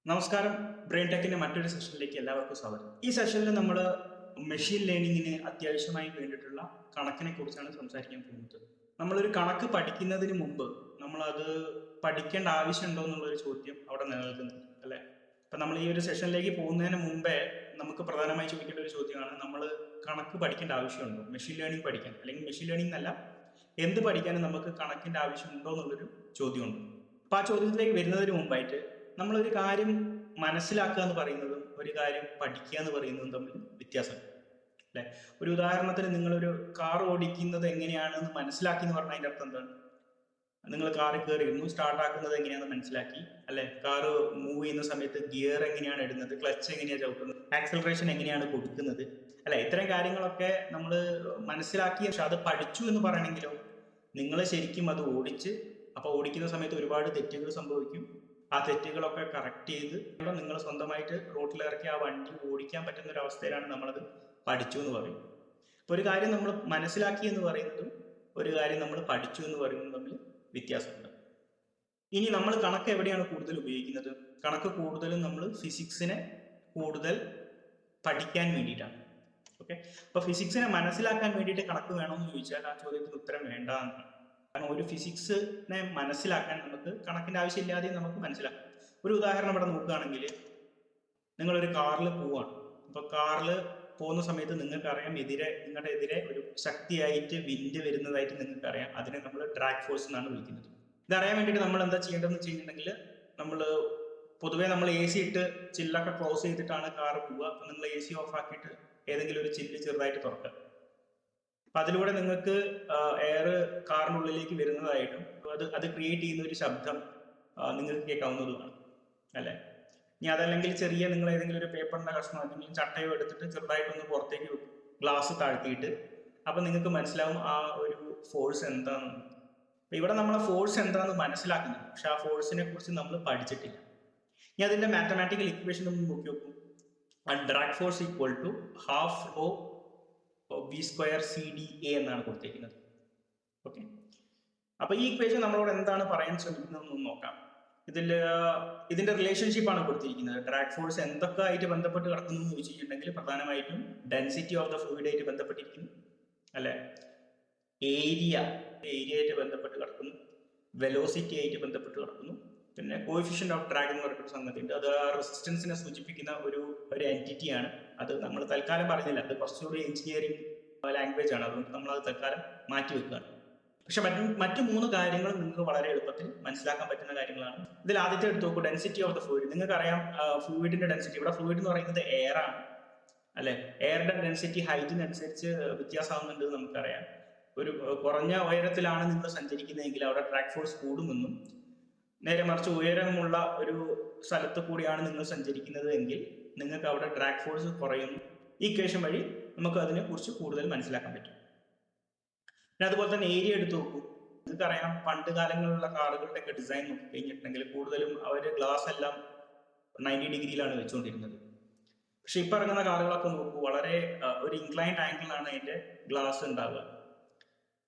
നമസ്കാരം. ബ്രെയിൻ ടെക്കിന്റെ മറ്റൊരു സെഷനിലേക്ക് എല്ലാവർക്കും സ്വാഗതം. ഈ സെഷനിൽ നമ്മൾ മെഷീൻ ലേണിങ്ങിന് അത്യാവശ്യമായി വേണ്ടിയിട്ടുള്ള കണക്കിനെ കുറിച്ചാണ് സംസാരിക്കാൻ പോകുന്നത്. നമ്മളൊരു കണക്ക് പഠിക്കുന്നതിന് മുമ്പ് നമ്മളത് പഠിക്കേണ്ട ആവശ്യമുണ്ടോ എന്നുള്ളൊരു ചോദ്യം അവിടെ നിലനിൽക്കുന്നുണ്ട്, അല്ലെ? അപ്പൊ നമ്മൾ ഈ ഒരു സെഷനിലേക്ക് പോകുന്നതിന് മുമ്പേ നമുക്ക് പ്രധാനമായി ചോദിക്കേണ്ട ഒരു ചോദ്യമാണ്, നമ്മൾ കണക്ക് പഠിക്കേണ്ട ആവശ്യമുണ്ടോ? മെഷീൻ ലേണിംഗ് പഠിക്കാൻ, അല്ലെങ്കിൽ മെഷീൻ ലേണിംഗ് എന്നല്ല, എന്ത് പഠിക്കാനും നമുക്ക് കണക്കിന്റെ ആവശ്യമുണ്ടോ എന്നുള്ളൊരു ചോദ്യമുണ്ട്. അപ്പൊ ആ ചോദ്യത്തിലേക്ക് വരുന്നതിന് മുമ്പായിട്ട് നമ്മളൊരു കാര്യം മനസ്സിലാക്കുക എന്ന് പറയുന്നതും ഒരു കാര്യം പഠിക്കുക എന്ന് പറയുന്നതും തമ്മിൽ വ്യത്യാസമുണ്ട്, അല്ലെ? ഒരു ഉദാഹരണത്തിന്, നിങ്ങളൊരു കാർ ഓടിക്കുന്നത് എങ്ങനെയാണെന്ന് മനസ്സിലാക്കി എന്ന് പറഞ്ഞാൽ അതിന്റെ അർത്ഥം എന്താണ്? നിങ്ങൾ കാറിൽ കയറിയിരുന്നു, സ്റ്റാർട്ട് ആക്കുന്നത് എങ്ങനെയാണെന്ന് മനസ്സിലാക്കി, അല്ലെ? കാറ് മൂവ് ചെയ്യുന്ന സമയത്ത് ഗിയർ എങ്ങനെയാണ് ഇടുന്നത്, ക്ലച്ച് എങ്ങനെയാണ് ചവിട്ടുന്നത്, ആക്സലറേഷൻ എങ്ങനെയാണ് കൊടുക്കുന്നത്, അല്ലെ? ഇത്തരം കാര്യങ്ങളൊക്കെ നമ്മൾ മനസ്സിലാക്കി. പക്ഷെ അത് പഠിച്ചു എന്ന് പറയണമെങ്കിലോ, നിങ്ങൾ ശരിക്കും അത് ഓടിച്ച്, അപ്പൊ ഓടിക്കുന്ന സമയത്ത് ഒരുപാട് തെറ്റുകൾ സംഭവിക്കും. ആ തെറ്റുകളൊക്കെ കറക്റ്റ് ചെയ്ത് നിങ്ങൾ സ്വന്തമായിട്ട് റോട്ടിലിറക്കി ആ വണ്ടി ഓടിക്കാൻ പറ്റുന്ന ഒരു അവസ്ഥയിലാണ് നമ്മളത് പഠിച്ചു എന്ന് പറയും. അപ്പൊ ഒരു കാര്യം നമ്മൾ മനസ്സിലാക്കി എന്ന് പറയുന്നതും ഒരു കാര്യം നമ്മൾ പഠിച്ചു എന്ന് പറയുന്നതും തമ്മിൽ വ്യത്യാസമുണ്ട്. ഇനി നമ്മൾ കണക്ക് എവിടെയാണ് കൂടുതൽ ഉപയോഗിക്കുന്നത്? കണക്ക് കൂടുതലും നമ്മൾ ഫിസിക്സിനെ കൂടുതൽ പഠിക്കാൻ വേണ്ടിയിട്ടാണ്. ഓക്കെ, അപ്പൊ ഫിസിക്സിനെ മനസ്സിലാക്കാൻ വേണ്ടിയിട്ട് കണക്ക് വേണമെന്ന് ചോദിച്ചാൽ ആ ചോദ്യത്തിന് ഉത്തരം വേണ്ട എന്നാണ്. കാരണം ഒരു ഫിസിക്സിനെ മനസ്സിലാക്കാൻ നമുക്ക് കണക്കിന്റെ ആവശ്യമില്ലാതെ നമുക്ക് മനസ്സിലാക്കാം. ഒരു ഉദാഹരണം ഇവിടെ നോക്കുകയാണെങ്കിൽ, നിങ്ങളൊരു കാറിൽ പോവാണ്. അപ്പൊ കാറിൽ പോകുന്ന സമയത്ത് നിങ്ങൾക്കറിയാം, നിങ്ങളുടെ എതിരെ ഒരു ശക്തിയായിട്ട് വിൻഡ് വരുന്നതായിട്ട് നിങ്ങൾക്കറിയാം. അതിനെ നമ്മൾ ഡ്രാഗ് ഫോഴ്സ് എന്നാണ് വിളിക്കുന്നത്. ഇതറിയാൻ വേണ്ടിയിട്ട് നമ്മൾ എന്താ ചെയ്യേണ്ടതെന്ന് വെച്ചിട്ടുണ്ടെങ്കിൽ, പൊതുവേ നമ്മൾ എ സി ഇട്ട് ചില്ലൊക്കെ ക്ലോസ് ചെയ്തിട്ടാണ് കാർ പോവുക. അപ്പൊ നിങ്ങൾ എ സി ഓഫ് ആക്കിയിട്ട് ഏതെങ്കിലും ഒരു ചില്ല് ചെറുതായിട്ട് തുറക്കുക. അപ്പൊ അതിലൂടെ നിങ്ങൾക്ക് എയർ കാറിനുള്ളിലേക്ക് വരുന്നതായിട്ടും അത് ക്രിയേറ്റ് ചെയ്യുന്ന ഒരു ശബ്ദം നിങ്ങൾക്ക് കേൾക്കാവുന്നതുമാണ്, അല്ലെ? ഇനി അതല്ലെങ്കിൽ നിങ്ങൾ ഏതെങ്കിലും ഒരു പേപ്പറിന്റെ കഷ്ണമോ എന്തെങ്കിലും ചട്ടയോ എടുത്തിട്ട് ചെറുതായിട്ടൊന്ന് പുറത്തേക്ക് ഗ്ലാസ് താഴ്ത്തിയിട്ട്, അപ്പൊ നിങ്ങൾക്ക് മനസ്സിലാവും ആ ഒരു ഫോഴ്സ് എന്താണെന്ന്. അപ്പൊ ഇവിടെ നമ്മളെ ഫോഴ്സ് എന്താണെന്ന് മനസ്സിലാക്കുന്നുണ്ട്, പക്ഷെ ആ ഫോഴ്സിനെ കുറിച്ച് നമ്മൾ പഠിച്ചിട്ടില്ല. ഇനി അതിന്റെ മാത്തമാറ്റിക്കൽ ഇക്വേഷൻ ഒന്ന് നോക്കി നോക്കും. Drag force equal to half rho B square C D A എന്നാണ് കൊടുത്തിരിക്കുന്നത്. ഓക്കെ, അപ്പൊ ഈ ഇക്വേഷൻ നമ്മളോട് എന്താണ് പറയാൻ ശ്രമിക്കുന്നതെന്ന് നോക്കാം. ഇതിന്റെ റിലേഷൻഷിപ്പ് ആണ് കൊടുത്തിരിക്കുന്നത്. ഡ്രാഗ് ഫോഴ്സ് എന്തൊക്കെ ആയിട്ട് ബന്ധപ്പെട്ട് കിടക്കുന്നു എന്ന് ചോദിച്ചിട്ടുണ്ടെങ്കിൽ, പ്രധാനമായിട്ടും ഡെൻസിറ്റി ഓഫ് ദ ഫ്ലൂയിഡ് ആയിട്ട് ബന്ധപ്പെട്ടിരിക്കുന്നു, അല്ലെ? ഏരിയ ആയിട്ട് ബന്ധപ്പെട്ട് കിടക്കുന്നു, വെലോസിറ്റി ആയിട്ട് ബന്ധപ്പെട്ട് കിടക്കുന്നു, പിന്നെ കോഎഫിഷ്യന്റ് ഓഫ് ഡ്രാഗ് എന്ന് പറഞ്ഞൊരു സംഗതി ഉണ്ട്. അത് റെസിസ്റ്റൻസിനെ സൂചിപ്പിക്കുന്ന ഒരു എൻറ്റിറ്റിയാണ്. അത് നമ്മൾ തൽക്കാലം പറഞ്ഞില്ല, അത് കുറച്ചുകൂടി എഞ്ചിനീയറിംഗ് ലാംഗ്വേജ് ആണ്, അതുകൊണ്ട് നമ്മൾ അത് തൽക്കാലം മാറ്റി വെക്കുകയാണ്. പക്ഷെ മറ്റു മൂന്ന് കാര്യങ്ങൾ നിങ്ങൾക്ക് വളരെ എളുപ്പത്തിൽ മനസ്സിലാക്കാൻ പറ്റുന്ന കാര്യങ്ങളാണ്. ഇതിൽ ആദ്യത്തെ എടുത്ത് നോക്കൂ, ഡെൻസിറ്റി ഓഫ് ദ ഫ്ലൂയിഡ്. നിങ്ങൾക്കറിയാം ഫ്ലൂയിഡിന്റെ ഡെൻസിറ്റി. ഇവിടെ ഫ്ലൂയിഡ് എന്ന് പറയുന്നത് എയർ ആണ്, അല്ലെ? എയറിന്റെ ഡെൻസിറ്റി ഹൈറ്റിനനുസരിച്ച് വ്യത്യാസമാകുന്നുണ്ട് നമുക്കറിയാം. ഒരു കുറഞ്ഞ ഉയരത്തിലാണ് നിങ്ങൾ സഞ്ചരിക്കുന്നതെങ്കിൽ അവിടെ ഡ്രാഗ് ഫോഴ്സ് കൂടുമെന്നും, നേരെ മറിച്ച് ഉയരമുള്ള ഒരു സ്ഥലത്ത് കൂടിയാണ് നിങ്ങൾ സഞ്ചരിക്കുന്നത് എങ്കിൽ നിങ്ങൾക്ക് അവിടെ ഡ്രാഗ് ഫോഴ്സ് കുറയുന്നു. ഈ ഇക്വേഷൻ വഴി നമുക്ക് അതിനെ കുറിച്ച് കൂടുതൽ മനസ്സിലാക്കാൻ പറ്റും. പിന്നെ അതുപോലെ തന്നെ ഏരിയ എടുത്തു നോക്കൂ. നിങ്ങൾക്കറിയാം, പണ്ട് കാലങ്ങളിലുള്ള കാറുകളുടെ ഒക്കെ ഡിസൈൻ നോക്കി കഴിഞ്ഞിട്ടുണ്ടെങ്കിൽ കൂടുതലും അവർ ഗ്ലാസ് എല്ലാം 90 ഡിഗ്രിയിലാണ് വെച്ചുകൊണ്ടിരുന്നത്. പക്ഷെ ഇപ്പൊ ഇറങ്ങുന്ന കാറുകളൊക്കെ നോക്കൂ, വളരെ ഒരു ഇൻക്ലൈൻഡ് ആംഗിളിലാണ് അതിന്റെ ഗ്ലാസ് ഉണ്ടാവുക.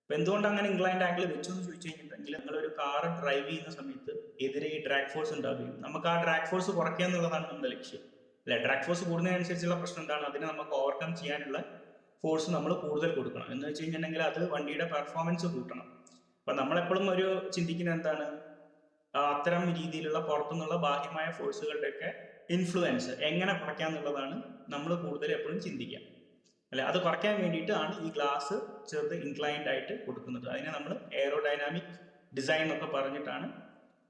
അപ്പൊ എന്തുകൊണ്ട് അങ്ങനെ ഇൻക്ലൈൻഡ് ആംഗിൾ വെച്ചു എന്ന് ചോദിച്ചു കഴിഞ്ഞിട്ടുണ്ടെങ്കിൽ, നിങ്ങളൊരു കാർ ഡ്രൈവ് ചെയ്യുന്ന സമയത്ത് എതിരെ ഈ ഡ്രാഗ് ഫോഴ്സ് ഉണ്ടാവുകയും നമുക്ക് ആ ഡ്രാഗ് ഫോഴ്സ് കുറയ്ക്കുക എന്നുള്ളതാണ് നമ്മുടെ ലക്ഷ്യം, അല്ലെ? ഡ്രാഗ് ഫോഴ്സ് കൂടുന്നതിനനുസരിച്ചുള്ള പ്രശ്നം എന്താണ്? അതിനെ നമുക്ക് ഓവർകം ചെയ്യാനുള്ള ഫോഴ്സ് നമ്മൾ കൂടുതൽ കൊടുക്കണം. എന്ന് വെച്ച് കഴിഞ്ഞിട്ടുണ്ടെങ്കിൽ അത് വണ്ടിയുടെ പെർഫോമൻസ് കൂട്ടണം. അപ്പൊ നമ്മളെപ്പോഴും ഒരു ചിന്തിക്കുന്നത് എന്താണ്? അത്തരം രീതിയിലുള്ള പുറത്തുനിന്നുള്ള ബാഹ്യമായ ഫോഴ്സുകളുടെയൊക്കെ ഇൻഫ്ലുവൻസ് എങ്ങനെ കുറയ്ക്കാം എന്നുള്ളതാണ് നമ്മൾ കൂടുതൽ എപ്പോഴും ചിന്തിക്കുക, അല്ലെ? അത് കുറയ്ക്കാൻ വേണ്ടിയിട്ടാണ് ഈ ഗ്ലാസ് ചെറുത് ഇൻക്ലൈൻഡ് ആയിട്ട് കൊടുക്കുന്നത്. അതിനെ നമ്മൾ എയറോഡൈനാമിക് ഡിസൈൻ എന്നൊക്കെ പറഞ്ഞിട്ടാണ്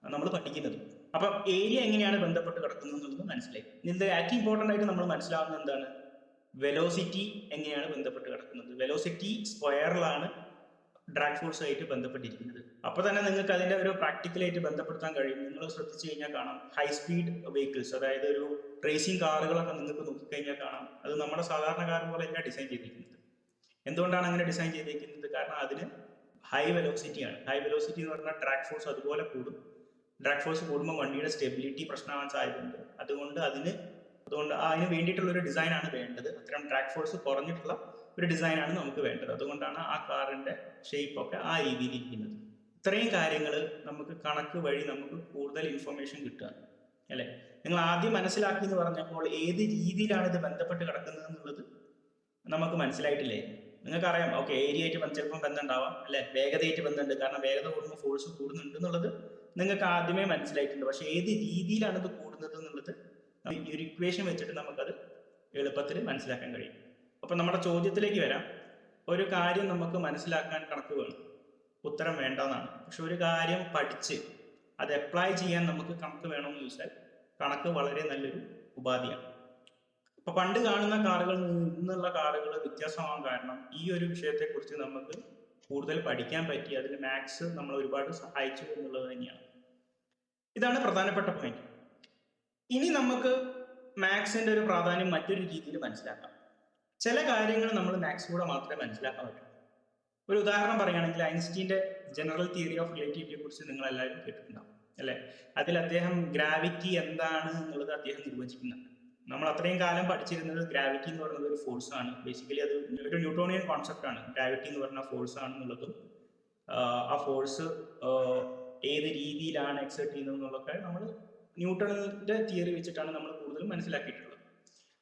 നമ്മൾ പഠിക്കുന്നത്. അപ്പൊ ഏരിയ എങ്ങനെയാണ് ബന്ധപ്പെട്ട് കിടക്കുന്നത് എന്നുള്ളത് മനസ്സിലായി. ഇതിന്റെ ഏറ്റവും ഇമ്പോർട്ടൻ്റ് ആയിട്ട് നമ്മൾ മനസ്സിലാവുന്നത് എന്താണ്? വെലോസിറ്റി എങ്ങനെയാണ് ബന്ധപ്പെട്ട് കിടക്കുന്നത്. വെലോസിറ്റി സ്ക്വയറിലാണ് ഡ്രാഗ് ഫോഴ്സ് ആയിട്ട് ബന്ധപ്പെട്ടിരിക്കുന്നത്. അപ്പൊ തന്നെ നിങ്ങൾക്ക് അതിന്റെ ഒരു പ്രാക്ടിക്കലായിട്ട് ബന്ധപ്പെടുത്താൻ കഴിയും. നിങ്ങൾ ശ്രദ്ധിച്ചു കഴിഞ്ഞാൽ കാണാം, ഹൈ സ്പീഡ് വെഹിക്കിൾസ്, അതായത് ഒരു റേസിംഗ് കാറുകളൊക്കെ നിങ്ങൾക്ക് നോക്കിക്കഴിഞ്ഞാൽ കാണാം, അത് നമ്മുടെ സാധാരണ കാർ പോലെയല്ല ഡിസൈൻ ചെയ്തിരിക്കുന്നത്. എന്തുകൊണ്ടാണ് അങ്ങനെ ഡിസൈൻ ചെയ്തിരിക്കുന്നത്? കാരണം അതിന് ഹൈ വെലോസിറ്റിയാണ്. ഹൈ വെലോസിറ്റി എന്ന് പറഞ്ഞാൽ ഡ്രാഗ് ഫോഴ്സ് അതുപോലെ കൂടും. ഡ്രാഗ് ഫോഴ്സ് കൂടുമ്പോൾ വണ്ടിയുടെ സ്റ്റെബിലിറ്റി പ്രശ്നമാവാൻ സാധ്യതയുണ്ട്. അതുകൊണ്ട് അതിന് വേണ്ടിയിട്ടുള്ള ഒരു ഡിസൈനാണ് വേണ്ടത്. അത്തരം ഡ്രാഗ് ഫോഴ്സ് കുറഞ്ഞിട്ടുള്ള ഒരു ഡിസൈനാണ് നമുക്ക് വേണ്ടത്. അതുകൊണ്ടാണ് ആ കാറിന്റെ ഷേപ്പ് ഒക്കെ ആ രീതിയിൽ ഇരിക്കുന്നത്. ഇത്രയും കാര്യങ്ങൾ നമുക്ക് കണക്ക് വഴി നമുക്ക് കൂടുതൽ ഇൻഫർമേഷൻ കിട്ടുക, അല്ലെ? നിങ്ങൾ ആദ്യം മനസ്സിലാക്കി എന്ന് പറഞ്ഞപ്പോൾ ഏത് രീതിയിലാണ് ഇത് ബന്ധപ്പെട്ട് കിടക്കുന്നത് എന്നുള്ളത് നമുക്ക് മനസ്സിലായിട്ടില്ലേ? നിങ്ങൾക്കറിയാം, ഓക്കെ, ഏരിയ ആയിട്ട് ചിലപ്പം ബന്ധം ഉണ്ടാവാം, അല്ലെ, വേഗതയായിട്ട് ബന്ധമുണ്ട്, കാരണം വേഗത കൂടുമ്പോൾ ഫോഴ്സ് കൂടുന്നുണ്ട് എന്നുള്ളത് നിങ്ങൾക്ക് ആദ്യമേ മനസ്സിലായിട്ടുണ്ട്. പക്ഷെ ഏത് രീതിയിലാണ് ഇത് കൂടുന്നത് എന്നുള്ളത് ഈ ഒരു ഇക്വേഷൻ വെച്ചിട്ട് നമുക്കത് എളുപ്പത്തിൽ മനസ്സിലാക്കാൻ കഴിയും. അപ്പൊ നമ്മുടെ ചോദ്യത്തിലേക്ക് വരാം. ഒരു കാര്യം നമുക്ക് മനസ്സിലാക്കാൻ കണക്ക് വേണം, ഉത്തരം വേണ്ടെന്നാണ്. പക്ഷെ ഒരു കാര്യം പഠിച്ച് അത് അപ്ലൈ ചെയ്യാൻ നമുക്ക് കണക്ക് വേണമെന്ന് ചോദിച്ചാൽ കണക്ക് വളരെ നല്ലൊരു ഉപാധിയാണ്. അപ്പൊ പണ്ട് കാണുന്ന കാറുകളിൽ നിന്ന് ഇന്നുള്ള കാറുകൾ വ്യത്യാസമാകാൻ കാരണം ഈ ഒരു വിഷയത്തെക്കുറിച്ച് നമുക്ക് കൂടുതൽ പഠിക്കാൻ പറ്റി, അതിന് മാത്സ് നമ്മൾ ഒരുപാട് സഹായിച്ചു എന്നുള്ളത് തന്നെയാണ്. ഇതാണ് പ്രധാനപ്പെട്ട പോയിന്റ്. ഇനി നമുക്ക് മാത്സിന്റെ ഒരു പ്രാധാന്യം മറ്റൊരു രീതിയിൽ മനസ്സിലാക്കാം. ചില കാര്യങ്ങൾ നമ്മൾ മാത്സിലൂടെ മാത്രമേ മനസ്സിലാക്കാൻ പറ്റൂ. ഒരു ഉദാഹരണം പറയുകയാണെങ്കിൽ ഐൻസ്റ്റീന്റെ ജനറൽ തിയറി ഓഫ് റിലേറ്റിവിറ്റിയെ കുറിച്ച് നിങ്ങൾ എല്ലാവരും കേട്ടിട്ടുണ്ടാവും, അല്ലെ? അതിൽ അദ്ദേഹം ഗ്രാവിറ്റി എന്താണ് എന്നുള്ളത് അദ്ദേഹം നിർവചിക്കുന്നുണ്ട്. നമ്മൾ അത്രയും കാലം പഠിച്ചിരുന്നത് ഗ്രാവിറ്റി എന്ന് പറയുന്നത് ഒരു ഫോഴ്സ് ആണ്. ബേസിക്കലി അത് ഒരു ന്യൂട്ടോണിയൻ കോൺസെപ്റ്റ് ആണ്. ഗ്രാവിറ്റി എന്ന് പറഞ്ഞ ഫോഴ്സ് ആണെന്നുള്ളതും ആ ഫോഴ്സ് ഏത് രീതിയിലാണ് എക്സേർട്ട് ചെയ്യുന്നത് എന്നുള്ളതൊക്കെ നമ്മൾ ന്യൂട്ടണിന്റെ തിയറി വെച്ചിട്ടാണ് നമ്മൾ കൂടുതലും മനസ്സിലാക്കിയിട്ടുള്ളത്.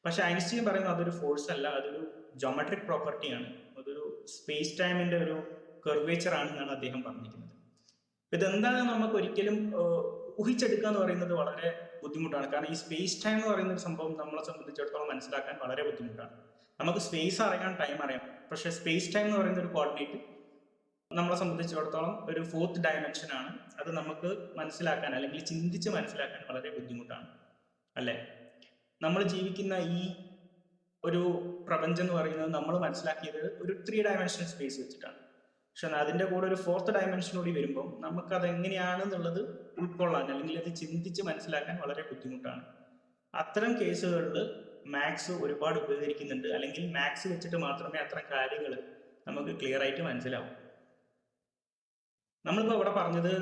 പക്ഷെ ഐൻസ്റ്റീൻ പറയുന്നത് അതൊരു ഫോഴ്സ് അല്ല, അതൊരു ജോമെട്രിക് പ്രോപ്പർട്ടിയാണ്, അതൊരു സ്പേസ് ടൈമിന്റെ ഒരു കർവേച്ചർ ആണെന്നാണ് അദ്ദേഹം പറഞ്ഞിരിക്കുന്നത്. ഇതെന്താണെന്ന് നമുക്ക് ഒരിക്കലും ഊഹിച്ചെടുക്കുക എന്ന് പറയുന്നത് വളരെ ബുദ്ധിമുട്ടാണ്. കാരണം ഈ സ്പേസ് ടൈം എന്ന് പറയുന്ന ഒരു സംഭവം നമ്മളെ സംബന്ധിച്ചിടത്തോളം മനസ്സിലാക്കാൻ വളരെ ബുദ്ധിമുട്ടാണ്. നമുക്ക് സ്പേസ് അറിയാം, ടൈം അറിയാം, പക്ഷെ സ്പേസ് ടൈം എന്ന് പറയുന്ന ഒരു കോർഡിനേറ്റ് നമ്മളെ സംബന്ധിച്ചിടത്തോളം ഒരു ഫോർത്ത് ഡയമെൻഷൻ ആണ്. അത് നമുക്ക് മനസ്സിലാക്കാൻ അല്ലെങ്കിൽ ചിന്തിച്ച് മനസ്സിലാക്കാൻ വളരെ ബുദ്ധിമുട്ടാണ്, അല്ലെ? നമ്മൾ ജീവിക്കുന്ന ഈ ഒരു പ്രപഞ്ചം എന്ന് പറയുന്നത് നമ്മൾ മനസ്സിലാക്കിയത് ഒരു 3 ഡയമെൻഷണൽ സ്പേസ് വെച്ചിട്ടാണ്. പക്ഷെ അതിന്റെ കൂടെ ഒരു 4th ഡയമെൻഷൻ കൂടി വരുമ്പോൾ നമുക്ക് അത് എങ്ങനെയാണെന്നുള്ളത് ഉൾക്കൊള്ളാൻ അല്ലെങ്കിൽ അത് ചിന്തിച്ച് മനസ്സിലാക്കാൻ വളരെ ബുദ്ധിമുട്ടാണ്. അത്തരം കേസുകളിൽ മാത്സ് ഒരുപാട് ഉപകരിക്കുന്നുണ്ട്, അല്ലെങ്കിൽ മാത്സ് വെച്ചിട്ട് മാത്രമേ അത്തരം കാര്യങ്ങൾ നമുക്ക് ക്ലിയർ ആയിട്ട് മനസ്സിലാവും. നമ്മളിപ്പോൾ ഇവിടെ പറഞ്ഞത്,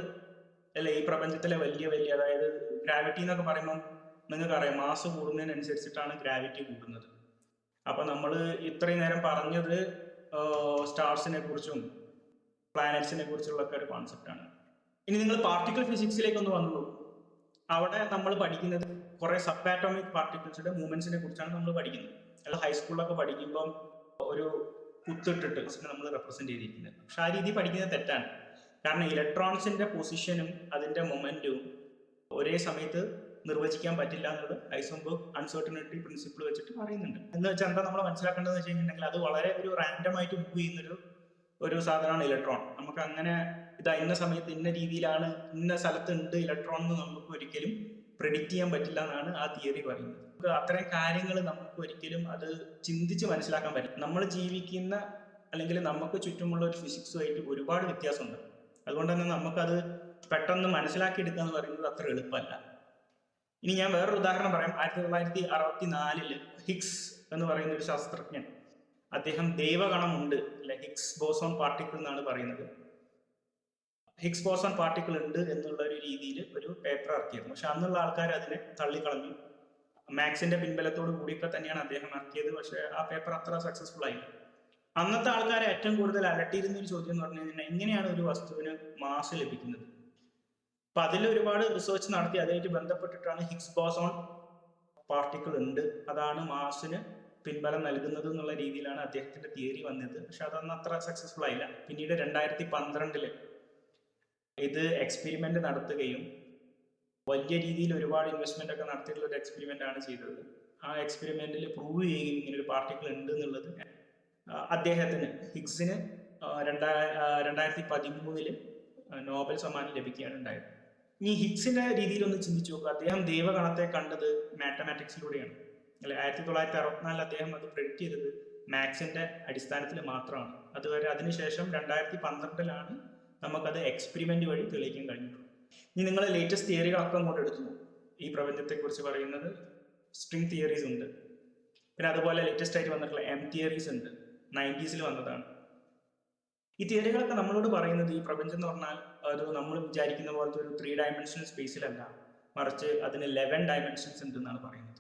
അല്ലെ, ഈ പ്രപഞ്ചത്തിലെ വലിയ വലിയ, അതായത് ഗ്രാവിറ്റി എന്നൊക്കെ പറയുമ്പോൾ നിങ്ങൾക്കറിയാം മാസ് കൂടുന്നതിനനുസരിച്ചിട്ടാണ് ഗ്രാവിറ്റി കൂടുന്നത്. അപ്പൊ നമ്മൾ ഇത്രയും നേരം പറഞ്ഞത് സ്റ്റാർസിനെ കുറിച്ചും പ്ലാനറ്റ്സിനെ കുറിച്ചുള്ള ഒക്കെ ഒരു കോൺസെപ്റ്റ് ആണ്. ഇനി നിങ്ങൾ പാർട്ടിക്കിൾ ഫിസിക്സിലേക്ക് ഒന്ന് വന്നു നോക്കും. അവിടെ നമ്മൾ പഠിക്കുന്നത് കുറെ സബ് ആറ്റോമിക് പാർട്ടിക്കിൾസിന്റെ മൂവ്മെന്റ്സിനെ കുറിച്ചാണ് നമ്മൾ പഠിക്കുന്നത്. അല്ല, ഹൈസ്കൂളിലൊക്കെ പഠിക്കുമ്പോൾ ഒരു കുത്തിട്ടിട്ട് നമ്മൾ റെപ്രസെന്റ് ചെയ്തിരിക്കുന്നത്. പക്ഷെ ആ രീതി പഠിക്കുന്നത് തെറ്റാണ്. കാരണം ഇലക്ട്രോൺസിന്റെ പൊസിഷനും അതിന്റെ മൊമെന്റും ഒരേ സമയത്ത് നിർവചിക്കാൻ പറ്റില്ല എന്നുള്ളത് ഹൈസൻബർഗ് അൺസർട്ടനിറ്റി പ്രിൻസിപ്പിൾ വെച്ചിട്ട് പറയുന്നുണ്ട്. എന്ന് വെച്ചാൽ എന്താ നമ്മൾ മനസ്സിലാക്കേണ്ടതെന്ന് വെച്ച് കഴിഞ്ഞിട്ടുണ്ടെങ്കിൽ അത് വളരെ ഒരു റാൻഡം ആയിട്ട് മൂവ് ചെയ്യുന്നൊരു സാധനമാണ് ഇലക്ട്രോൺ. നമുക്ക് അങ്ങനെ ഇതാ ഇന്ന സമയത്ത് ഇന്ന രീതിയിലാണ് ഇന്ന സ്ഥലത്ത് ഉണ്ട് ഇലക്ട്രോൺ എന്ന് നമുക്ക് ഒരിക്കലും പ്രെഡിക്റ്റ് ചെയ്യാൻ പറ്റില്ല എന്നാണ് ആ തിയറി പറയുന്നത്. അത്തരം കാര്യങ്ങൾ നമുക്ക് ഒരിക്കലും അത് ചിന്തിച്ച് മനസ്സിലാക്കാൻ പറ്റില്ല. നമ്മൾ ജീവിക്കുന്ന അല്ലെങ്കിൽ നമുക്ക് ചുറ്റുമുള്ള ഒരു ഫിസിക്സുമായിട്ട് ഒരുപാട് വ്യത്യാസമുണ്ട്. അതുകൊണ്ട് തന്നെ നമുക്കത് പെട്ടെന്ന് മനസ്സിലാക്കിയെടുക്കുക എന്ന് പറയുന്നത് അത്ര എളുപ്പമല്ല. ഇനി ഞാൻ വേറൊരു ഉദാഹരണം പറയാം. 1964 ഹിഗ്സ് എന്ന് പറയുന്ന ഒരു ശാസ്ത്രജ്ഞൻ, അദ്ദേഹം ദൈവഗണമുണ്ട്, അല്ലെ, ഹിഗ്സ് ബോസോൺ പാർട്ടിക്കിൾ എന്നാണ് പറയുന്നത്. ഹിഗ്സ് ബോസോൺ പാർട്ടിക്കിൾ ഉണ്ട് എന്നുള്ള ഒരു രീതിയിൽ ഒരു പേപ്പർ ഇറക്കിയിരുന്നു. പക്ഷെ അന്നുള്ള ആൾക്കാർ അതിനെ തള്ളിക്കളഞ്ഞു. മാത്സിന്റെ പിൻബലത്തോട് കൂടിയൊക്കെ തന്നെയാണ് അദ്ദേഹം ഇറക്കിയത്. പക്ഷെ ആ പേപ്പർ അത്ര സക്സസ്ഫുൾ ആയില്ല. അന്നത്തെ ആൾക്കാരെ ഏറ്റവും കൂടുതൽ അലട്ടിയിരുന്ന ഒരു ചോദ്യം എന്ന് പറഞ്ഞു കഴിഞ്ഞാൽ എങ്ങനെയാണ് ഒരു വസ്തുവിന് മാസ് ലഭിക്കുന്നത്. അപ്പൊ അതിൽ ഒരുപാട് റിസർച്ച് നടത്തി അതുമായിട്ട് ബന്ധപ്പെട്ടിട്ടാണ് ഹിഗ്സ് ബോസോൺ പാർട്ടിക്കിൾ ഉണ്ട്, അതാണ് മാസിന് പിൻബലം നൽകുന്നത് എന്നുള്ള രീതിയിലാണ് അദ്ദേഹത്തിന്റെ തിയറി വന്നത്. പക്ഷെ അതൊന്നും അത്ര സക്സസ്ഫുൾ ആയില്ല. പിന്നീട് 2012 ഇത് എക്സ്പെരിമെന്റ് നടത്തുകയും വലിയ രീതിയിൽ ഒരുപാട് ഇൻവെസ്റ്റ്മെന്റ് ഒക്കെ നടത്തിയിട്ടുള്ള ഒരു എക്സ്പെരിമെന്റ് ആണ് ചെയ്തത്. ആ എക്സ്പെരിമെന്റിൽ പ്രൂവ് ചെയ്യുകയും ഇങ്ങനെ ഒരു പാർട്ടിക്കിൾ ഉണ്ട് എന്നുള്ളത് അദ്ദേഹത്തിന്, ഹിഗ്സിന് 2013 നോബൽ സമ്മാനം ലഭിക്കുകയാണ് ഉണ്ടായത്. ഇനി ഹിഗ്സിന്റെ രീതിയിൽ ഒന്ന് ചിന്തിച്ചു നോക്കുക. അദ്ദേഹം ദൈവഗണത്തെ കണ്ടത് മാത്തമാറ്റിക്സിലൂടെയാണ്, അല്ലെ? 1964 അദ്ദേഹം അത് പ്രെഡിക്റ്റ് ചെയ്തത് മാത്സിന്റെ അടിസ്ഥാനത്തിൽ മാത്രമാണ്. അതുവരെ അതിനുശേഷം 2012 നമുക്കത് എക്സ്പെരിമെന്റ് വഴി തെളിയിക്കാൻ കഴിഞ്ഞിട്ടുള്ളൂ. ഇനി നിങ്ങൾ ലേറ്റസ്റ്റ് തിയറികളൊക്കെ അങ്ങോട്ട് എടുത്തു നോക്കും. ഈ പ്രപഞ്ചത്തെ കുറിച്ച് പറയുന്നത് സ്ട്രിംഗ് തിയറീസ് ഉണ്ട്, പിന്നെ അതുപോലെ ലേറ്റസ്റ്റ് ആയിട്ട് വന്നിട്ടുള്ള എം തിയറീസ് ഉണ്ട്, 90s വന്നതാണ്. ഈ തിയറികളൊക്കെ നമ്മളോട് പറയുന്നത് ഈ പ്രപഞ്ചം എന്ന് പറഞ്ഞാൽ അത് നമ്മൾ വിചാരിക്കുന്ന പോലത്തെ ഒരു 3 ഡയമെൻഷണൽ സ്പേസിലല്ല, മറിച്ച് അതിന് 11 ഡയമെൻഷൻസ് ഉണ്ട് എന്നാണ് പറയുന്നത്.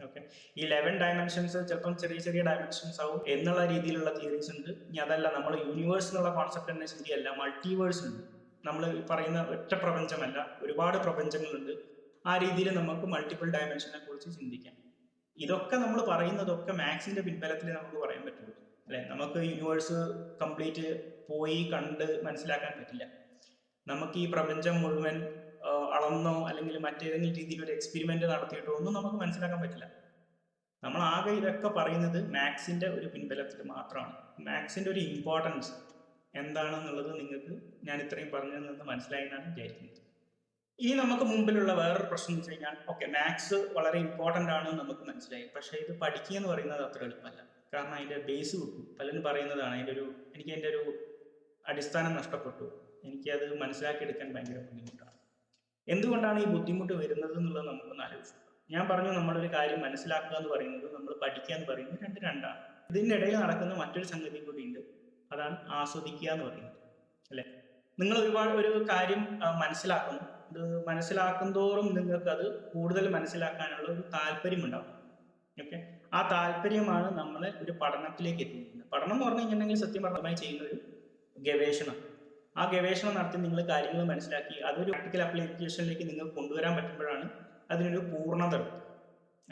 ഓക്കെ, ഈ 11 ഡയമെൻഷൻസ് ചിലപ്പം ചെറിയ ചെറിയ ഡയമെൻഷൻസ് ആവും എന്നുള്ള രീതിയിലുള്ള തിയറീസ് ഉണ്ട്. ഇനി അതല്ല, നമ്മൾ യൂണിവേഴ്സ് എന്നുള്ള കോൺസെപ്റ്റ് തന്നെ ശരിയല്ല, മൾട്ടിവേഴ്സ് ഉണ്ട്. നമ്മൾ പറയുന്ന ഒറ്റ പ്രപഞ്ചമല്ല, ഒരുപാട് പ്രപഞ്ചങ്ങളുണ്ട്. ആ രീതിയിൽ നമുക്ക് മൾട്ടിപ്പിൾ ഡയമെൻഷനെ കുറിച്ച് ചിന്തിക്കാം. ഇതൊക്കെ നമ്മൾ പറയുന്നതൊക്കെ മാത്സിന്റെ പിൻബലത്തിൽ നമുക്ക് പറയാൻ പറ്റുള്ളൂ അല്ലെ. നമുക്ക് യൂണിവേഴ്സ് കംപ്ലീറ്റ് പോയി കണ്ട് മനസ്സിലാക്കാൻ പറ്റില്ല. നമുക്ക് ഈ പ്രപഞ്ചം മുഴുവൻ അളന്നോ അല്ലെങ്കിൽ മറ്റേതെങ്കിലും രീതിയിൽ ഒരു എക്സ്പെരിമെന്റ് നടത്തിയിട്ടോ ഒന്നും നമുക്ക് മനസ്സിലാക്കാൻ പറ്റില്ല. നമ്മൾ ആകെ ഇതൊക്കെ പറയുന്നത് മാത്സിന്റെ ഒരു പിൻബലത്തിൽ മാത്രമാണ്. മാത്സിന്റെ ഒരു ഇമ്പോർട്ടൻസ് എന്താണെന്നുള്ളത് നിങ്ങൾക്ക് ഞാൻ ഇത്രയും പറഞ്ഞതിൽ നിന്ന് മനസ്സിലായി എന്നാണ് വിചാരിക്കുന്നത്. ഇനി നമുക്ക് മുമ്പിലുള്ള വേറൊരു പ്രശ്നം എന്ന് വെച്ച് കഴിഞ്ഞാൽ, ഓക്കെ, മാത്സ് വളരെ ഇമ്പോർട്ടൻ്റ് ആണ് നമുക്ക് മനസ്സിലായി, പക്ഷേ ഇത് പഠിക്കുക എന്ന് പറയുന്നത് അത്ര എളുപ്പമല്ല. കാരണം അതിൻ്റെ ബേസ് കിട്ടും. പലരും പറയുന്നതാണ് എനിക്ക് അതിൻ്റെ ഒരു അടിസ്ഥാനം നഷ്ടപ്പെട്ടു, എനിക്കത് മനസ്സിലാക്കിയെടുക്കാൻ ഭയങ്കര ബുദ്ധിമുട്ടാണ്. എന്തുകൊണ്ടാണ് ഈ ബുദ്ധിമുട്ട് വരുന്നത് എന്നുള്ളത് നമുക്കൊന്ന് ആലോചിച്ചു. ഞാൻ പറഞ്ഞു, നമ്മളൊരു കാര്യം മനസ്സിലാക്കുക എന്ന് പറയുന്നത് നമ്മൾ പഠിക്കുക എന്ന് പറയുന്നത് രണ്ടാണ്. ഇതിൻ്റെ ഇടയിൽ നടക്കുന്ന മറ്റൊരു സംഗതി കൂടി ഉണ്ട്, അതാണ് ആസ്വദിക്കുക എന്ന് പറയുന്നത് അല്ലെ. നിങ്ങൾ ഒരു കാര്യം മനസ്സിലാക്കുന്നു, ഇത് മനസ്സിലാക്കും തോറും നിങ്ങൾക്ക് അത് കൂടുതൽ മനസ്സിലാക്കാനുള്ള ഒരു താല്പര്യം ഉണ്ടാവും. ഓക്കെ, ആ താല്പര്യമാണ് നമ്മളെ ഒരു പഠനത്തിലേക്ക് എത്തിക്കുന്നത്. പഠനം എന്ന് പറഞ്ഞു കഴിഞ്ഞിട്ടുണ്ടെങ്കിൽ സത്യം പറഞ്ഞമായി ചെയ്യുന്ന ഒരു ഗവേഷണം. ആ ഗവേഷണം നടത്തി നിങ്ങൾ കാര്യങ്ങൾ മനസ്സിലാക്കി അതൊരു പ്രാക്ടിക്കൽ ആപ്ലിക്കേഷനിലേക്ക് നിങ്ങൾക്ക് കൊണ്ടുവരാൻ പറ്റുമ്പോഴാണ് അതിനൊരു പൂർണ്ണത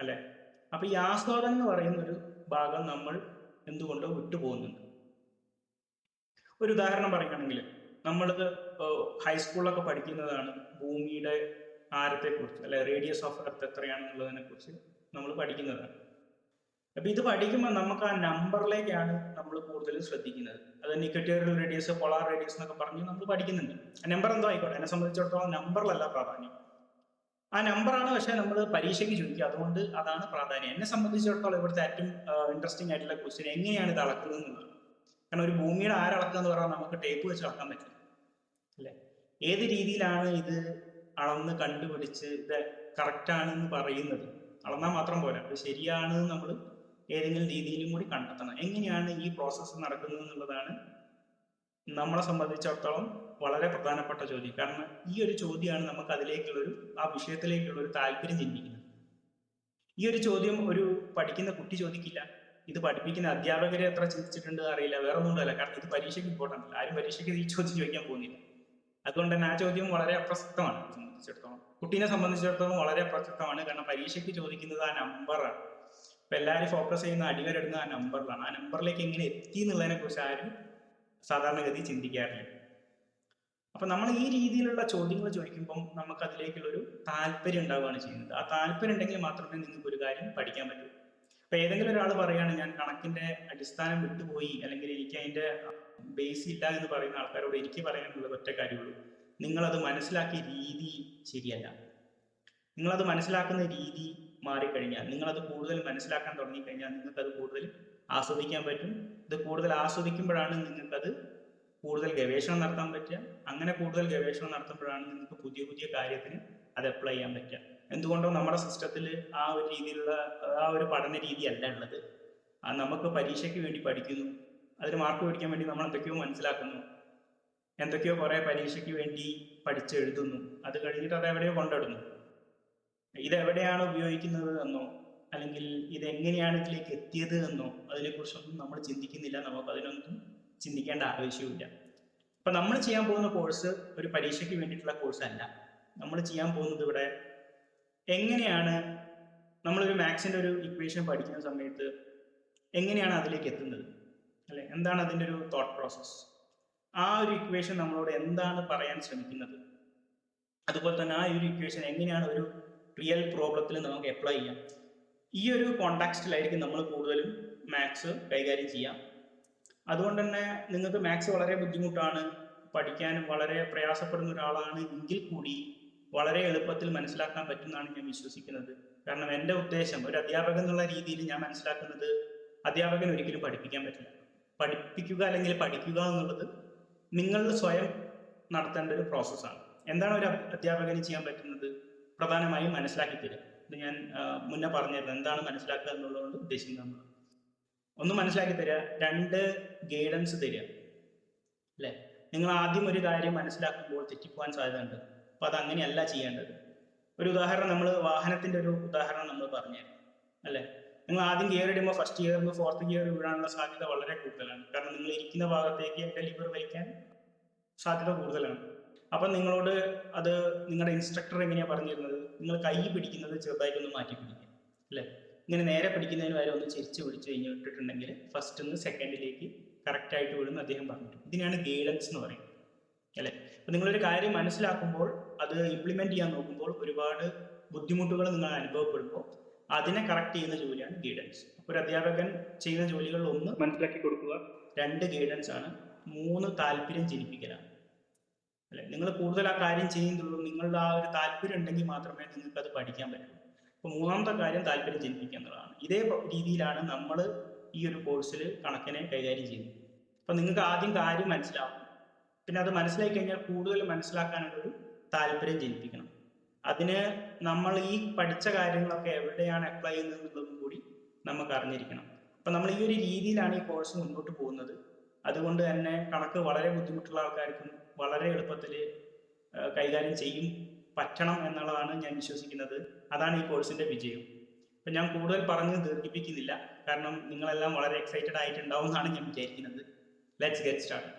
അല്ലെ. അപ്പൊ ഈ ആസ്വാദനം എന്ന് പറയുന്ന ഒരു ഭാഗം നമ്മൾ എന്തുകൊണ്ടോ വിട്ടുപോകുന്നുണ്ട്. ഒരു ഉദാഹരണം പറയുകയാണെങ്കിൽ, നമ്മൾ ഹൈസ്കൂളിലൊക്കെ പഠിക്കുന്നതാണ് ഭൂമിയുടെ ആരത്തെക്കുറിച്ച് അല്ലെ, റേഡിയസ് ഓഫ് എർത്ത് എത്രയാണെന്നുള്ളതിനെ കുറിച്ച് നമ്മൾ പഠിക്കുന്നതാണ്. അപ്പൊ ഇത് പഠിക്കുമ്പോൾ നമുക്ക് ആ നമ്പറിലേക്കാണ് നമ്മൾ കൂടുതൽ ശ്രദ്ധിക്കുന്നത്. അത് ഇക്വറ്റോറിയൽ റേഡിയസ്, പോളാർ റേഡിയസ് എന്നൊക്കെ പറഞ്ഞ് നമ്മൾ പഠിക്കുന്നുണ്ട്. നമ്പർ എന്തോ ആയിക്കോട്ടെ, എന്നെ സംബന്ധിച്ചിടത്തോളം നമ്പറിലല്ല പ്രാധാന്യം, ആ നമ്പറാണ് പക്ഷെ നമ്മൾ പരീക്ഷയ്ക്ക് ചോദിക്കുക, അതുകൊണ്ട് അതാണ് പ്രാധാന്യം. എന്നെ സംബന്ധിച്ചിടത്തോളം ഇവിടുത്തെ ഏറ്റവും ഇൻട്രസ്റ്റിംഗ് ആയിട്ടുള്ള ക്വസ്റ്റ്യൻ എങ്ങനെയാണ് ഇത് അളക്കുന്നത് എന്നുള്ളത്. കാരണം ഒരു ഭൂമിയുടെ ആരളക്കുക എന്ന് പറഞ്ഞാൽ നമുക്ക് ടേപ്പ് വെച്ച് അളക്കാൻ പറ്റില്ല അല്ലെ. ഏത് രീതിയിലാണ് ഇത് അളന്ന് കണ്ടുപിടിച്ച് ഇത് കറക്റ്റാണെന്ന് പറയുന്നത്? അളന്നാൽ മാത്രം പോരാ, അത് ശരിയാണ് നമ്മൾ ഏതെങ്കിലും രീതിയിലും കൂടി കണ്ടെത്തണം. എങ്ങനെയാണ് ഈ പ്രോസസ്സ് നടക്കുന്നത് എന്നുള്ളതാണ് നമ്മളെ സംബന്ധിച്ചിടത്തോളം വളരെ പ്രധാനപ്പെട്ട ചോദ്യം. കാരണം ഈ ഒരു ചോദ്യമാണ് നമുക്ക് ആ വിഷയത്തിലേക്കുള്ളൊരു താല്പര്യം ജനിപ്പിക്കുന്നത്. ഈ ഒരു ചോദ്യം ഒരു പഠിക്കുന്ന കുട്ടി ചോദിക്കില്ല, ഇത് പഠിപ്പിക്കുന്ന അധ്യാപകരെ എത്ര ചിന്തിച്ചിട്ടുണ്ട് അറിയില്ല, വേറെ ഒന്നും അല്ല. കാരണം ഇത് പരീക്ഷയ്ക്ക് ഇമ്പോർട്ടൻ്റ് അല്ല, ആരും പരീക്ഷയ്ക്ക് ഈ ചോദ്യം ചോദിക്കാൻ പോകുന്നില്ല. അതുകൊണ്ട് തന്നെ ആ ചോദ്യം വളരെ അപ്രസക്തമാണ് സംബന്ധിച്ചിടത്തോളം, കുട്ടീനെ സംബന്ധിച്ചിടത്തോളം വളരെ അപ്രസക്തമാണ്. കാരണം പരീക്ഷയ്ക്ക് ചോദിക്കുന്നത് ആ നമ്പറാണ്. ഇപ്പൊ എല്ലാവരും ഫോക്കസ് ചെയ്യുന്ന അടിവരെടുക്കുന്ന ആ നമ്പറിലാണ്. ആ നമ്പറിലേക്ക് എങ്ങനെ എത്തി എന്നുള്ളതിനെ കുറിച്ച് ആരും സാധാരണഗതി ചിന്തിക്കാറില്ല. അപ്പൊ നമ്മൾ ഈ രീതിയിലുള്ള ചോദ്യങ്ങൾ ചോദിക്കുമ്പോൾ നമുക്ക് അതിലേക്കുള്ളൊരു താല്പര്യം ഉണ്ടാവുകയാണ് ചെയ്യുന്നത്. ആ താല്പര്യം ഉണ്ടെങ്കിൽ മാത്രമേ നിങ്ങൾക്ക് ഒരു കാര്യം പഠിക്കാൻ പറ്റൂ. അപ്പൊ ഏതെങ്കിലും ഒരാൾ പറയുകയാണ്, ഞാൻ കണക്കിന്റെ അടിസ്ഥാനം വിട്ടുപോയി അല്ലെങ്കിൽ എനിക്ക് അതിന്റെ ബേസ് ഇല്ല എന്ന് പറയുന്ന ആൾക്കാരോട് എനിക്ക് പറയാനുള്ളത് ഒറ്റ കാര്യമുള്ളൂ, നിങ്ങളത് മനസ്സിലാക്കിയ രീതി ശരിയല്ല. നിങ്ങളത് മനസ്സിലാക്കുന്ന രീതി മാറിക്കഴിഞ്ഞാൽ, നിങ്ങളത് കൂടുതൽ മനസ്സിലാക്കാൻ തുടങ്ങിക്കഴിഞ്ഞാൽ നിങ്ങൾക്കത് കൂടുതൽ ആസ്വദിക്കാൻ പറ്റും. ഇത് കൂടുതൽ ആസ്വദിക്കുമ്പോഴാണ് നിങ്ങൾക്കത് കൂടുതൽ ഗവേഷണം നടത്താൻ പറ്റുക. അങ്ങനെ കൂടുതൽ ഗവേഷണം നടത്തുമ്പോഴാണ് നിങ്ങൾക്ക് പുതിയ പുതിയ കാര്യത്തിന് അത് അപ്ലൈ ചെയ്യാൻ പറ്റുക. എന്തുകൊണ്ടോ നമ്മുടെ സിസ്റ്റത്തിൽ ആ ഒരു രീതിയിലുള്ള ആ ഒരു പഠന രീതി അല്ല ഉള്ളത്. നമുക്ക് പരീക്ഷയ്ക്ക് വേണ്ടി പഠിക്കുന്നു, അതിന് മാർക്ക് മേടിക്കാൻ വേണ്ടി നമ്മൾ എന്തൊക്കെയോ മനസ്സിലാക്കുന്നു, എന്തൊക്കെയോ കുറെ പരീക്ഷയ്ക്ക് വേണ്ടി പഠിച്ചെഴുതുന്നു, അത് കഴിഞ്ഞിട്ട് അത് എവിടെയോ കൊണ്ടിടുന്നു. ഇതെവിടെയാണ് ഉപയോഗിക്കുന്നത് എന്നോ അല്ലെങ്കിൽ ഇതെങ്ങനെയാണ് ഇതിലേക്ക് എത്തിയത് എന്നോ അതിനെക്കുറിച്ചൊന്നും നമ്മൾ ചിന്തിക്കുന്നില്ല. നമുക്ക് അതിനൊന്നും ചിന്തിക്കേണ്ട ആവശ്യമില്ല. അപ്പൊ നമ്മൾ ചെയ്യാൻ പോകുന്ന കോഴ്സ് ഒരു പരീക്ഷയ്ക്ക് വേണ്ടിയിട്ടുള്ള കോഴ്സ് അല്ല. നമ്മൾ ചെയ്യാൻ പോകുന്നത് ഇവിടെ എങ്ങനെയാണ് നമ്മളൊരു മാത്സിന്റെ ഒരു ഇക്വേഷൻ പഠിക്കുന്ന സമയത്ത് എങ്ങനെയാണ് അതിലേക്ക് എത്തുന്നത് അല്ലെ, എന്താണ് അതിൻ്റെ ഒരു തോട്ട് പ്രോസസ്, ആ ഒരു ഇക്വേഷൻ നമ്മളോട് എന്താണ് പറയാൻ ശ്രമിക്കുന്നത്, അതുപോലെ തന്നെ ആ ഒരു ഇക്വേഷൻ എങ്ങനെയാണ് ഒരു റിയൽ പ്രോബ്ലത്തിൽ നമുക്ക് അപ്ലൈ ചെയ്യാം. ഈ ഒരു കോണ്ടാക്സ്റ്റിലായിരിക്കും നമ്മൾ കൂടുതലും മാത്സ് കൈകാര്യം ചെയ്യാം. അതുകൊണ്ട് തന്നെ നിങ്ങൾക്ക് മാത്സ് വളരെ ബുദ്ധിമുട്ടാണ്, പഠിക്കാനും വളരെ പ്രയാസപ്പെടുന്ന ഒരാളാണ് എങ്കിൽ കൂടി വളരെ എളുപ്പത്തിൽ മനസ്സിലാക്കാൻ പറ്റുമെന്നാണ് ഞാൻ വിശ്വസിക്കുന്നത്. കാരണം എൻ്റെ ഉദ്ദേശം, ഒരു അധ്യാപകൻ എന്നുള്ള രീതിയിൽ ഞാൻ മനസ്സിലാക്കുന്നത്, അധ്യാപകൻ ഒരിക്കലും പഠിപ്പിക്കാൻ പറ്റില്ല. പഠിപ്പിക്കുക അല്ലെങ്കിൽ പഠിക്കുക എന്നുള്ളത് നിങ്ങൾ സ്വയം നടത്തേണ്ട ഒരു പ്രോസസ്സാണ്. എന്താണ് ഒരു അധ്യാപകന് ചെയ്യാൻ പറ്റുന്നത്? പ്രധാനമായും മനസ്സിലാക്കി തരിക. ഇത് ഞാൻ മുന്നേ പറഞ്ഞിരുന്നു, എന്താണ് മനസ്സിലാക്കുക എന്നുള്ളതുകൊണ്ട് ഉദ്ദേശിക്കുന്നത്. ഒന്ന് മനസ്സിലാക്കി തരിക, രണ്ട് ഗൈഡൻസ് തരിക അല്ലെ. നിങ്ങൾ ആദ്യം ഒരു കാര്യം മനസ്സിലാക്കുമ്പോൾ തെറ്റിപ്പോകാൻ സാധ്യതയുണ്ട്. അപ്പൊ അത് അങ്ങനെയല്ല ചെയ്യേണ്ടത്. ഒരു ഉദാഹരണം, നമ്മൾ വാഹനത്തിന്റെ ഒരു ഉദാഹരണം നമ്മൾ പറഞ്ഞുതരാം അല്ലെ. നിങ്ങൾ ആദ്യം ഗിയർ ഇടുമ്പോൾ ഫസ്റ്റ് ഗിയറിന് ഫോർത്ത് ഗിയർ വീഴാനുള്ള സാധ്യത വളരെ കൂടുതലാണ്. കാരണം നിങ്ങൾ ഇരിക്കുന്ന ഭാഗത്തേക്ക് എൻ്റെ ലിവർ വലിക്കാൻ സാധ്യത കൂടുതലാണ്. അപ്പം നിങ്ങളോട് അത് നിങ്ങളുടെ ഇൻസ്ട്രക്ടർ എങ്ങനെയാണ് പറഞ്ഞിരുന്നത്? നിങ്ങൾ കൈ പിടിക്കുന്നത് ചെറുതായിട്ടൊന്ന് മാറ്റി പിടിക്കുക അല്ലേ. ഇങ്ങനെ നേരെ പിടിക്കുന്നതിന് വരെ ഒന്ന് ചിരിച്ച് പിടിച്ച് കഴിഞ്ഞ് വിട്ടിട്ടുണ്ടെങ്കിൽ ഫസ്റ്റ് നിന്ന് സെക്കൻഡിലേക്ക് കറക്റ്റായിട്ട് വിടുമെന്ന് അദ്ദേഹം പറഞ്ഞിട്ടുണ്ട്. ഇതിനാണ് ഗൈഡൻസ് എന്ന് പറയുന്നത് അല്ലേ. അപ്പം നിങ്ങളൊരു കാര്യം മനസ്സിലാക്കുമ്പോൾ അത് ഇംപ്ലിമെൻറ്റ് ചെയ്യാൻ നോക്കുമ്പോൾ ഒരുപാട് ബുദ്ധിമുട്ടുകൾ നിങ്ങൾ അനുഭവപ്പെടുമ്പോൾ അതിനെ കറക്റ്റ് ചെയ്യുന്ന ജോലിയാണ് ഗൈഡൻസ്. ഒരു അധ്യാപകൻ ചെയ്യുന്ന ജോലികളിൽ 1 മനസ്സിലാക്കി കൊടുക്കുക, 2 ഗൈഡൻസ് ആണ്, 3 താല്പര്യം ജനിപ്പിക്കലാണ് അല്ലെ. നിങ്ങൾ കൂടുതൽ ആ കാര്യം ചെയ്യുന്നുള്ളൂ, നിങ്ങളുടെ ആ ഒരു താല്പര്യം ഉണ്ടെങ്കിൽ മാത്രമേ നിങ്ങൾക്ക് അത് പഠിക്കാൻ പറ്റൂ. അപ്പോൾ 3ാമത്തെ കാര്യം താല്പര്യം ജനിപ്പിക്കുക എന്നുള്ളതാണ്. ഇതേ രീതിയിലാണ് നമ്മൾ ഈ ഒരു കോഴ്സിൽ കണക്കിനെ കൈകാര്യം ചെയ്യുന്നത്. അപ്പം നിങ്ങൾക്ക് ആദ്യം കാര്യം മനസ്സിലാവും, പിന്നെ അത് മനസ്സിലാക്കി കഴിഞ്ഞാൽ കൂടുതൽ മനസ്സിലാക്കാനുള്ളൊരു താല്പര്യം ജനിപ്പിക്കണം. അതിന് നമ്മൾ ഈ പഠിച്ച കാര്യങ്ങളൊക്കെ എവിടെയാണ് അപ്ലൈ ചെയ്യുന്നത് എന്നുള്ളതും കൂടി നമുക്ക് അറിഞ്ഞിരിക്കണം. അപ്പം നമ്മൾ ഈ ഒരു രീതിയിലാണ് ഈ കോഴ്സ് മുന്നോട്ട് പോകുന്നത്. അതുകൊണ്ട് തന്നെ കണക്ക് വളരെ ബുദ്ധിമുട്ടുള്ള ആൾക്കാർക്കും വളരെ എളുപ്പത്തിൽ കൈകാര്യം ചെയ്യും പറ്റണം എന്നുള്ളതാണ് ഞാൻ വിശ്വസിക്കുന്നത്. അതാണ് ഈ കോഴ്സിൻ്റെ വിജയം. അപ്പം ഞാൻ കൂടുതൽ പറഞ്ഞ് ദീർഘിപ്പിക്കുന്നില്ല, കാരണം നിങ്ങളെല്ലാം വളരെ എക്സൈറ്റഡ് ആയിട്ടുണ്ടാവും എന്നാണ് ഞാൻ വിചാരിക്കുന്നത്. Let's get start.